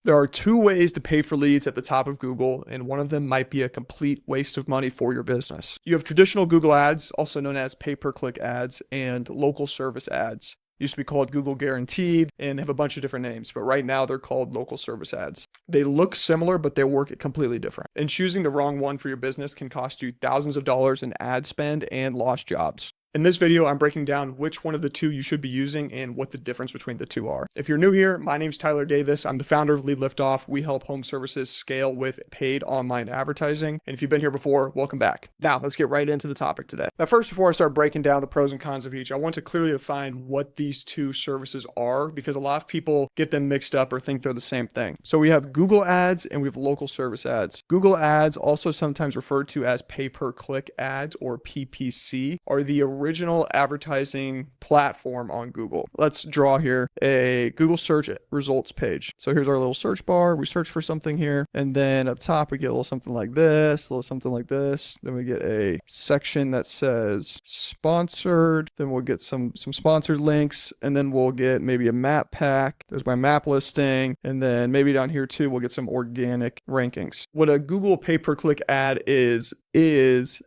There are two ways to pay for leads at the top of Google, and one of them might be a complete waste of money for your business. You have traditional Google ads, also known as pay-per-click ads, and local service ads. Used to be called Google Guaranteed, and they have a bunch of different names, but right now they're called local service ads. They look similar, but they work completely different. And choosing the wrong one for your business can cost you thousands of dollars in ad spend and lost jobs. In this video, I'm breaking down which one of the two you should be using and what the difference between the two are. If you're new here, my name's Tyler Davis. I'm the founder of Lead Liftoff. We help home services scale with paid online advertising. And if you've been here before, welcome back. Now, let's get right into the topic today. Now, first, before I start breaking down the pros and cons of each, I want to clearly define what these two services are because a lot of people get them mixed up or think they're the same thing. So we have Google ads and we have local service ads. Google ads, also sometimes referred to as pay-per-click ads or PPC, are the original advertising platform on Google. Let's draw here a Google search results page. So here's our little search bar. We search for something here, and then up top we get a little something like this, a little something like this. Then we get a section that says sponsored. Then we'll get some sponsored links, and then we'll get maybe a map pack. There's my map listing, and then maybe down here too we'll get some organic rankings. What a Google pay-per-click ad is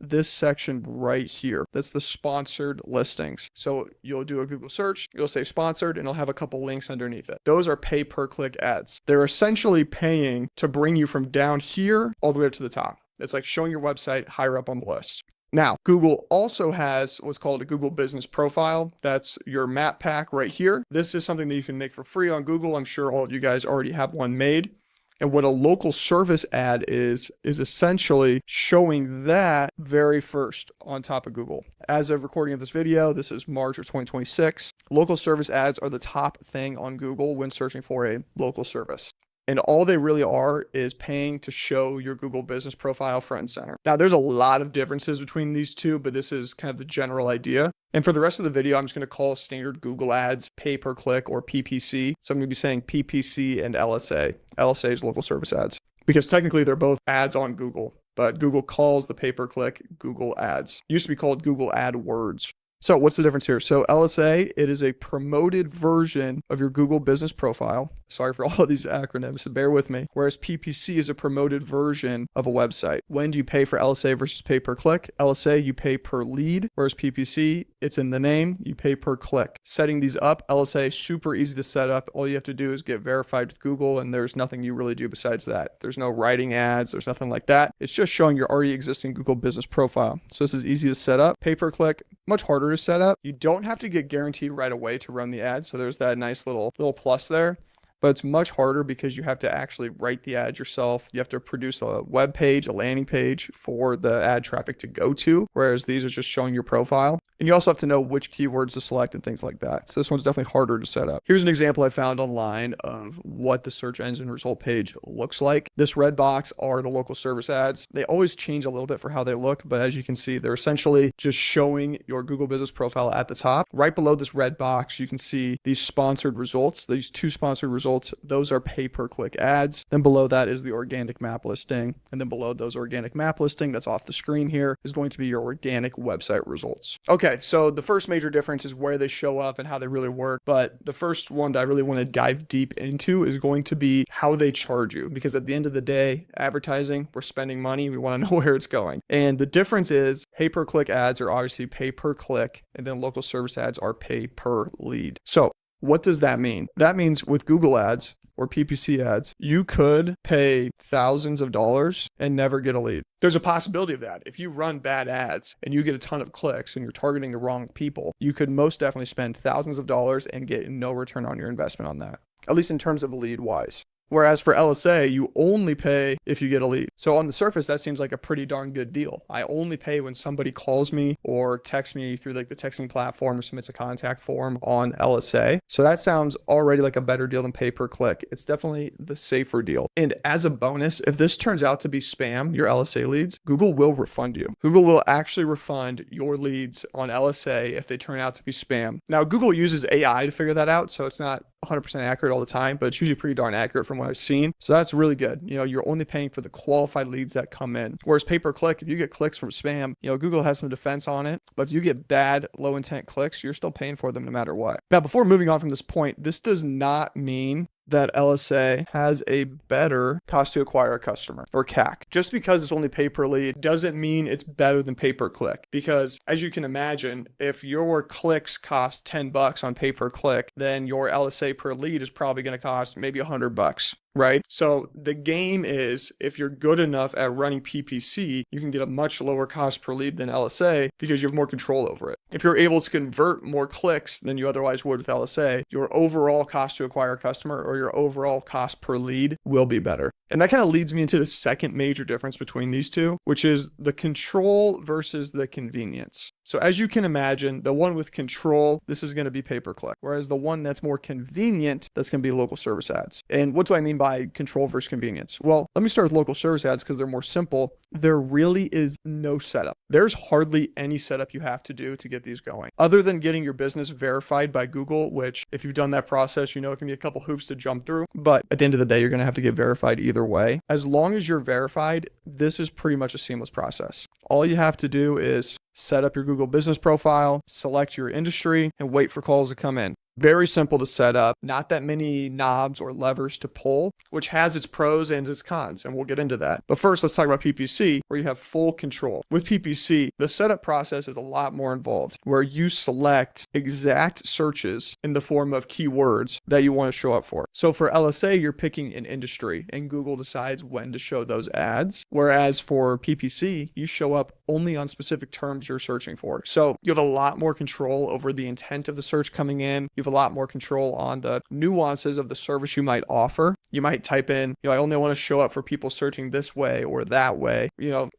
this section right here. That's the sponsored listings. So you'll do a Google search, you'll say sponsored, and it'll have a couple links underneath it. Those are pay-per-click ads. They're essentially paying to bring you from down here all the way up to the top. It's like showing your website higher up on the list. Now, Google also has what's called a Google Business Profile. That's your map pack right here. This is something that you can make for free on Google. I'm sure all of you guys already have one made. And what a local service ad is essentially showing that very first on top of Google. As of recording of this video, this is March of 2026. Local service ads are the top thing on Google when searching for a local service. And all they really are is paying to show your Google Business Profile front and center. Now, there's a lot of differences between these two, but this is kind of the general idea. And for the rest of the video, I'm just going to call standard Google ads pay-per-click or PPC. So I'm going to be saying PPC and LSA. LSA is local service ads because technically they're both ads on Google, but Google calls the pay-per-click Google ads. It used to be called Google AdWords. So what's the difference here? So LSA, it is a promoted version of your Google Business Profile. Sorry for all of these acronyms, so bear with me. Whereas PPC is a promoted version of a website. When do you pay for LSA versus pay per click? LSA, you pay per lead, whereas PPC, it's in the name, you pay per click. Setting these up, LSA is super easy to set up. All you have to do is get verified with Google, and there's nothing you really do besides that. There's no writing ads, there's nothing like that. It's just showing your already existing Google Business Profile. So this is easy to set up. Pay per click, much harder to set up. You don't have to get guaranteed right away to run the ad. So there's that nice little plus there, but it's much harder because you have to actually write the ad yourself. You have to produce a web page, a landing page for the ad traffic to go to, whereas these are just showing your profile. And you also have to know which keywords to select and things like that. So this one's definitely harder to set up. Here's an example I found online of what the search engine result page looks like. This red box are the local service ads. They always change a little bit for how they look, but as you can see, they're essentially just showing your Google Business Profile at the top. Right below this red box, you can see these sponsored results. These two sponsored results, those are pay-per-click ads. Then below that is the organic map listing. And then below those organic map listing, that's off the screen here, is going to be your organic website results. Okay, so the first major difference is where they show up and how they really work. But the first one that I really want to dive deep into is going to be how they charge you. Because at the end of the day, advertising, we're spending money. We want to know where it's going. And the difference is pay-per-click ads are obviously pay-per-click, and then local service ads are pay-per-lead. So what does that mean? That means with Google ads or PPC ads, you could pay thousands of dollars and never get a lead. There's a possibility of that. If you run bad ads and you get a ton of clicks and you're targeting the wrong people, you could most definitely spend thousands of dollars and get no return on your investment on that, at least in terms of lead wise. Whereas for LSA, you only pay if you get a lead. So on the surface, that seems like a pretty darn good deal. I only pay when somebody calls me or texts me through like the texting platform or submits a contact form on LSA. So that sounds already like a better deal than pay per click. It's definitely the safer deal. And as a bonus, if this turns out to be spam, your LSA leads, Google will refund you. Google will actually refund your leads on LSA if they turn out to be spam. Now, Google uses AI to figure that out, so it's not 100% accurate all the time, but it's usually pretty darn accurate from what I've seen. So that's really good. You know, you're only paying for the qualified leads that come in. Whereas pay-per-click, if you get clicks from spam, you know, Google has some defense on it, but if you get bad, low intent clicks, you're still paying for them no matter what. Now, before moving on from this point, this does not mean that LSA has a better cost to acquire a customer, or CAC. Just because it's only pay per lead doesn't mean it's better than pay per click, because as you can imagine, if your clicks cost $10 on pay per click, then your LSA per lead is probably going to cost maybe $100. Right? So the game is, if you're good enough at running PPC, you can get a much lower cost per lead than LSA because you have more control over it. If you're able to convert more clicks than you otherwise would with LSA, your overall cost to acquire a customer, or your overall cost per lead, will be better. And that kind of leads me into the second major difference between these two, which is the control versus the convenience. So as you can imagine, the one with control, this is going to be pay per click, whereas the one that's more convenient, that's going to be local service ads. And what do I mean by control versus convenience? Well, let me start with local service ads because they're more simple. There really is no setup. There's hardly any setup you have to do to get these going, other than getting your business verified by Google, which if you've done that process, you know it can be a couple hoops to jump through. But at the end of the day, you're going to have to get verified either way. As long as you're verified, this is pretty much a seamless process. All you have to do is set up your Google business profile, select your industry, and wait for calls to come in. Very simple to set up, not that many knobs or levers to pull, which has its pros and its cons, and we'll get into that. But first, let's talk about PPC, where you have full control. With PPC, the setup process is a lot more involved, where you select exact searches in the form of keywords that you want to show up for. So for LSA, you're picking an industry, and Google decides when to show those ads. Whereas for PPC, you show up only on specific terms you're searching for. So you have a lot more control over the intent of the search coming in. You have a lot more control on the nuances of the service you might offer. You might type in, I only want to show up for people searching this way or that way.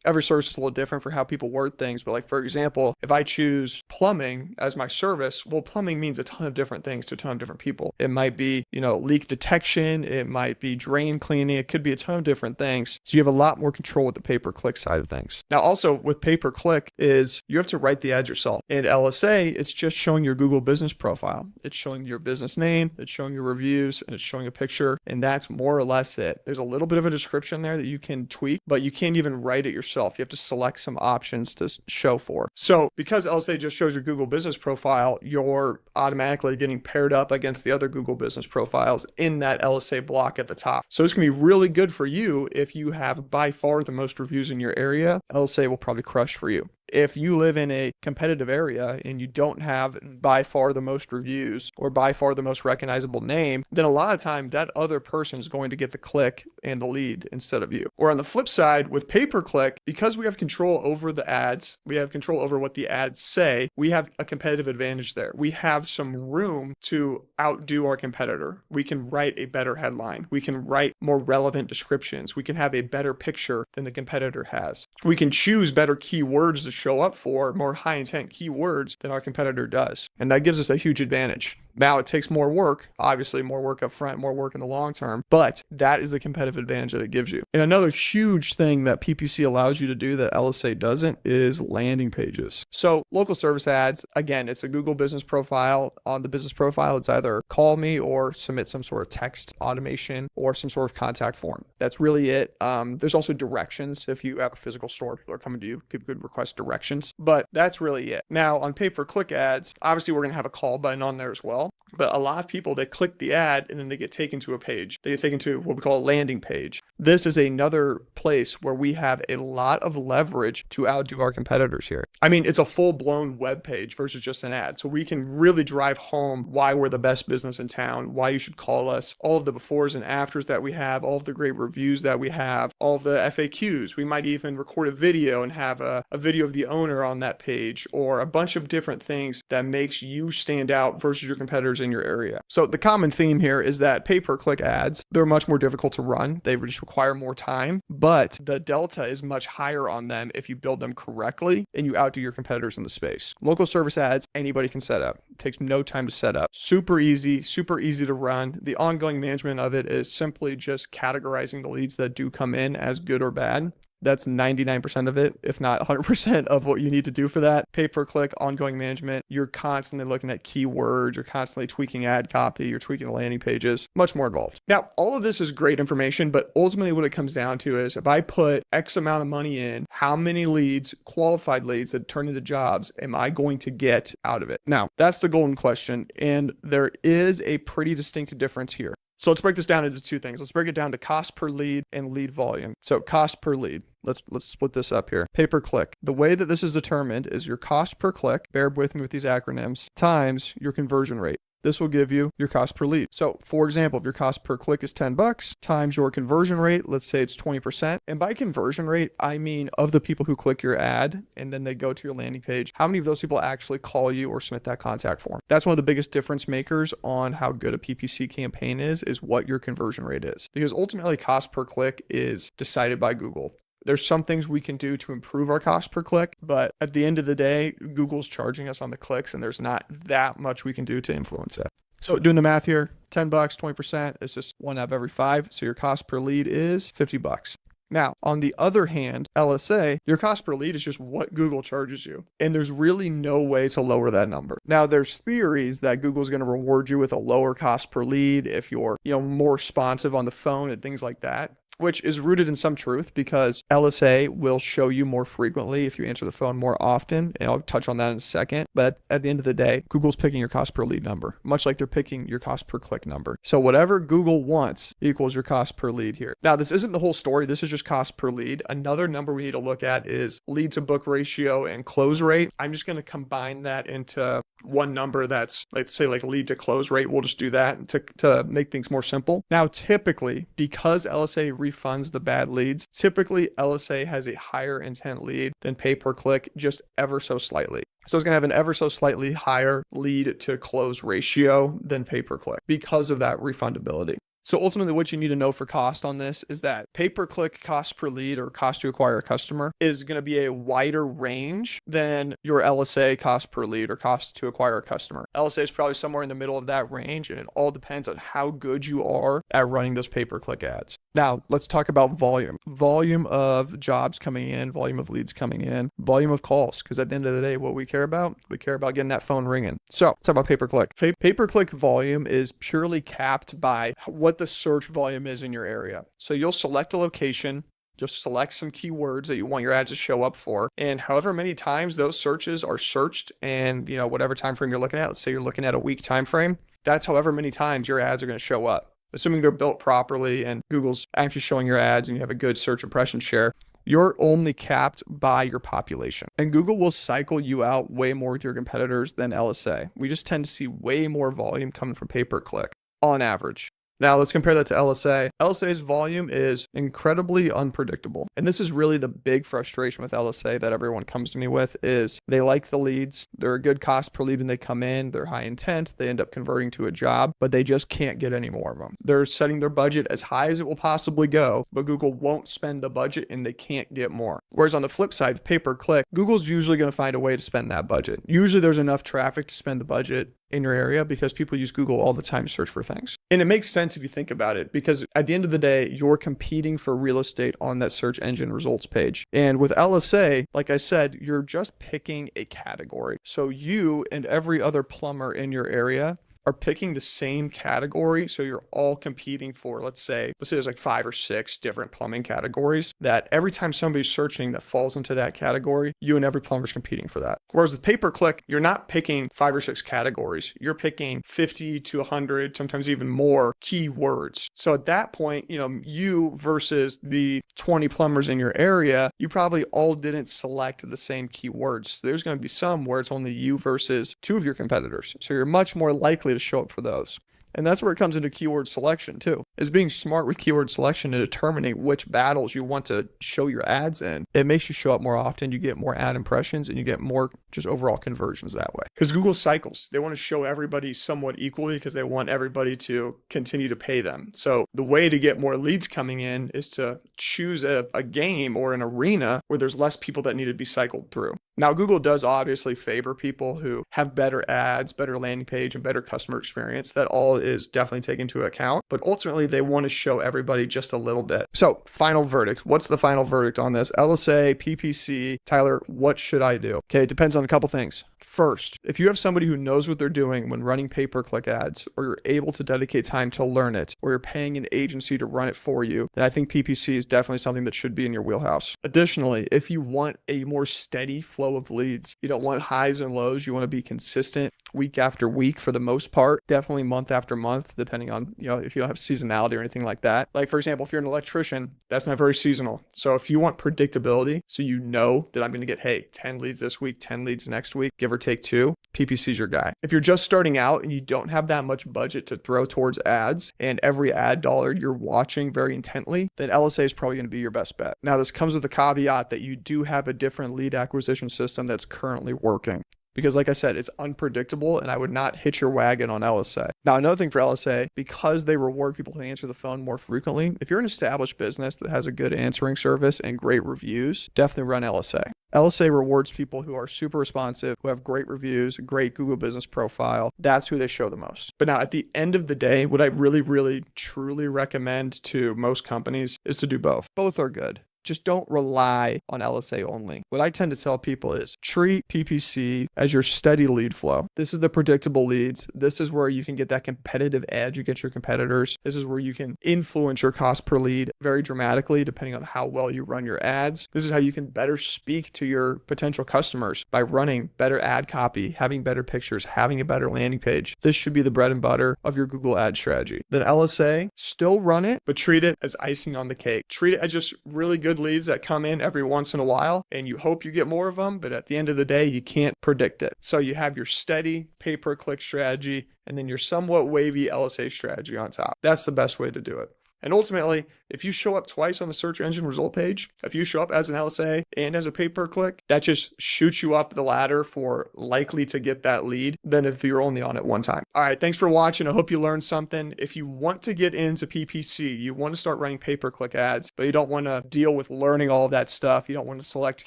Every service is a little different for how people word things. But like, for example, if I choose plumbing as my service, well, plumbing means a ton of different things to a ton of different people. It might be, leak detection. It might be drain cleaning. It could be a ton of different things. So you have a lot more control with the pay-per-click side of things. Now, also with pay-per-click is you have to write the ads yourself. In LSA, it's just showing your Google business profile. It's showing your business name, it's showing your reviews, and it's showing a picture, and that's more or less it. There's a little bit of a description there that you can tweak, but you can't even write it yourself. You have to select some options to show for. So because LSA just shows your Google business profile, you're automatically getting paired up against the other Google business profiles in that LSA block at the top. So it's going to be really good for you if you have by far the most reviews in your area. LSA will probably crush for you. If you live in a competitive area and you don't have by far the most reviews or by far the most recognizable name, then a lot of time that other person is going to get the click and the lead instead of you. Or on the flip side, with pay-per-click, because we have control over the ads, we have control over what the ads say, we have a competitive advantage there. We have some room to outdo our competitor. We can write a better headline. We can write more relevant descriptions. We can have a better picture than the competitor has. We can choose better keywords to show up for, more high intent keywords than our competitor does. And that gives us a huge advantage. Now it takes more work, obviously more work up front, more work in the long term, but that is the competitive advantage that it gives you. And another huge thing that PPC allows you to do that LSA doesn't is landing pages. So local service ads, again, it's a Google business profile. On the business profile, it's either call me or submit some sort of text automation or some sort of contact form. That's really it. There's also directions. If you have a physical store, people are coming to you, people could request directions, but that's really it. Now on pay-per-click ads, obviously we're going to have a call button on there as well. But a lot of people, they click the ad and then they get taken to a page. They get taken to what we call a landing page. This is another place where we have a lot of leverage to outdo our competitors here. I mean, it's a full-blown web page versus just an ad. So we can really drive home why we're the best business in town, why you should call us, all of the befores and afters that we have, all of the great reviews that we have, all of the FAQs. We might even record a video and have a video of the owner on that page, or a bunch of different things that makes you stand out versus your competitors in your area. So the common theme here is that pay-per-click ads, they're much more difficult to run. They just require more time, but the delta is much higher on them if you build them correctly and you outdo your competitors in the space. Local service ads, anybody can set up. It takes no time to set up. Super easy to run. The ongoing management of it is simply just categorizing the leads that do come in as good or bad. That's 99% of it, if not 100% of what you need to do for that. Pay-per-click, ongoing management, you're constantly looking at keywords, you're constantly tweaking ad copy, you're tweaking the landing pages, much more involved. Now, all of this is great information, but ultimately what it comes down to is if I put X amount of money in, how many leads, qualified leads that turn into jobs, am I going to get out of it? Now, that's the golden question, and there is a pretty distinct difference here. So let's break this down into two things. Let's break it down to cost per lead and lead volume. So cost per lead. Let's split this up here. Pay per click. The way that this is determined is your cost per click, bear with me with these acronyms, times your conversion rate. This will give you your cost per lead. So for example, if your cost per click is $10 times your conversion rate, let's say it's 20%. And by conversion rate, I mean of the people who click your ad and then they go to your landing page, how many of those people actually call you or submit that contact form? That's one of the biggest difference makers on how good a PPC campaign is what your conversion rate is. Because ultimately cost per click is decided by Google. There's some things we can do to improve our cost per click, but at the end of the day, Google's charging us on the clicks and there's not that much we can do to influence it. So doing the math here, $10, 20%, it's just 1 out of every 5. So your cost per lead is $50. Now, on the other hand, LSA, your cost per lead is just what Google charges you. And there's really no way to lower that number. Now, there's theories that Google's going to reward you with a lower cost per lead if you're, more responsive on the phone and things like that, which is rooted in some truth because LSA will show you more frequently if you answer the phone more often. And I'll touch on that in a second. But at the end of the day, Google's picking your cost per lead number, much like they're picking your cost per click number. So whatever Google wants equals your cost per lead here. Now, this isn't the whole story. This is just cost per lead. Another number we need to look at is lead to book ratio and close rate. I'm just going to combine that into one number that's, let's say, like lead to close rate. We'll just do that to make things more simple. Now, typically, because LSA refunds the bad leads, typically LSA has a higher intent lead than pay per click, just ever so slightly. So it's going to have an ever so slightly higher lead to close ratio than pay per click because of that refundability. So ultimately what you need to know for cost on this is that pay-per-click cost per lead or cost to acquire a customer is going to be a wider range than your LSA cost per lead or cost to acquire a customer. LSA is probably somewhere in the middle of that range, and it all depends on how good you are at running those pay-per-click ads. Now, let's talk about volume. Volume of jobs coming in, volume of leads coming in, volume of calls, because at the end of the day, what we care about getting that phone ringing. So let's talk about pay-per-click. Pay-per-click volume is purely capped by what the search volume is in your area. So you'll select a location, just select some keywords that you want your ads to show up for, and however many times those searches are searched and whatever time frame you're looking at, let's say you're looking at a week time frame, that's however many times your ads are going to show up. Assuming they're built properly and Google's actually showing your ads and you have a good search impression share, you're only capped by your population. And Google will cycle you out way more with your competitors than LSA. We just tend to see way more volume coming from pay-per-click on average. Now let's compare that to LSA. LSA's volume is incredibly unpredictable. And this is really the big frustration with LSA that everyone comes to me with is they like the leads. They're a good cost per lead when they come in. They're high intent. They end up converting to a job, but they just can't get any more of them. They're setting their budget as high as it will possibly go, but Google won't spend the budget and they can't get more. Whereas on the flip side, pay-per-click, Google's usually going to find a way to spend that budget. Usually there's enough traffic to spend the budget in your area because people use Google all the time to search for things. And it makes sense if you think about it, because at the end of the day, you're competing for real estate on that search engine results page. And with LSA, like I said, you're just picking a category. So you and every other plumber in your area are picking the same category. So you're all competing for, let's say there's like 5 or 6 different plumbing categories that every time somebody's searching that falls into that category, you and every plumber's competing for that. Whereas with pay-per-click, you're not picking 5 or 6 categories. You're picking 50 to 100, sometimes even more keywords. So at that point, you versus the 20 plumbers in your area, you probably all didn't select the same keywords. So there's going to be some where it's only you versus 2 of your competitors. So you're much more likely to show up for those. And that's where it comes into keyword selection too, is being smart with keyword selection and determining which battles you want to show your ads in. It makes you show up more often, you get more ad impressions, and you get more just overall conversions that way. Because Google cycles, they want to show everybody somewhat equally because they want everybody to continue to pay them. So the way to get more leads coming in is to choose a game or an arena where there's less people that need to be cycled through. Now, Google does obviously favor people who have better ads, better landing page, and better customer experience. That all is definitely taken into account, but ultimately they want to show everybody just a little bit. So final verdict. What's the final verdict on this? LSA, PPC, Tyler, what should I do? Okay, it depends on a couple things. First, if you have somebody who knows what they're doing when running pay-per-click ads, or you're able to dedicate time to learn it, or you're paying an agency to run it for you, then I think PPC is definitely something that should be in your wheelhouse. Additionally, if you want a more steady flow of leads, you don't want highs and lows, you want to be consistent week after week for the most part, definitely month after after month, depending on, if you don't have seasonality or anything like that. Like, for example, if you're an electrician, that's not very seasonal. So if you want predictability, so you know that I'm going to get, hey, 10 leads this week, 10 leads next week, give or take 2, PPC is your guy. If you're just starting out and you don't have that much budget to throw towards ads and every ad dollar you're watching very intently, then LSA is probably going to be your best bet. Now, this comes with the caveat that you do have a different lead acquisition system that's currently working. Because like I said, it's unpredictable and I would not hitch your wagon on LSA. Now, another thing for LSA, because they reward people who answer the phone more frequently, if you're an established business that has a good answering service and great reviews, definitely run LSA. LSA rewards people who are super responsive, who have great reviews, great Google business profile. That's who they show the most. But now at the end of the day, what I really, really, truly recommend to most companies is to do both. Both are good. Just don't rely on LSA only. What I tend to tell people is treat PPC as your steady lead flow. This is the predictable leads. This is where you can get that competitive edge against your competitors. This is where you can influence your cost per lead very dramatically depending on how well you run your ads. This is how you can better speak to your potential customers by running better ad copy, having better pictures, having a better landing page. This should be the bread and butter of your Google ad strategy. Then LSA, still run it, but treat it as icing on the cake. Treat it as just really good leads that come in every once in a while and you hope you get more of them, but at the end of the day, you can't predict it. So you have your steady pay-per-click strategy and then your somewhat wavy LSA strategy on top. That's the best way to do it. And ultimately, if you show up twice on the search engine result page, if you show up as an LSA and as a pay-per-click, that just shoots you up the ladder for likely to get that lead than if you're only on it one time. All right, thanks for watching. I hope you learned something. If you want to get into PPC, you want to start running pay-per-click ads, but you don't want to deal with learning all of that stuff. You don't want to select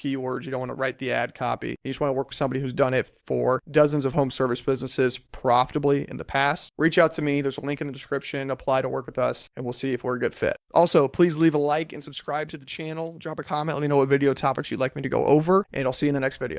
keywords. You don't want to write the ad copy. You just want to work with somebody who's done it for dozens of home service businesses profitably in the past. Reach out to me. There's a link in the description. Apply to work with us, and we'll see if we're a good fit. Also, please leave a like and subscribe to the channel. Drop a comment. Let me know what video topics you'd like me to go over, and I'll see you in the next video.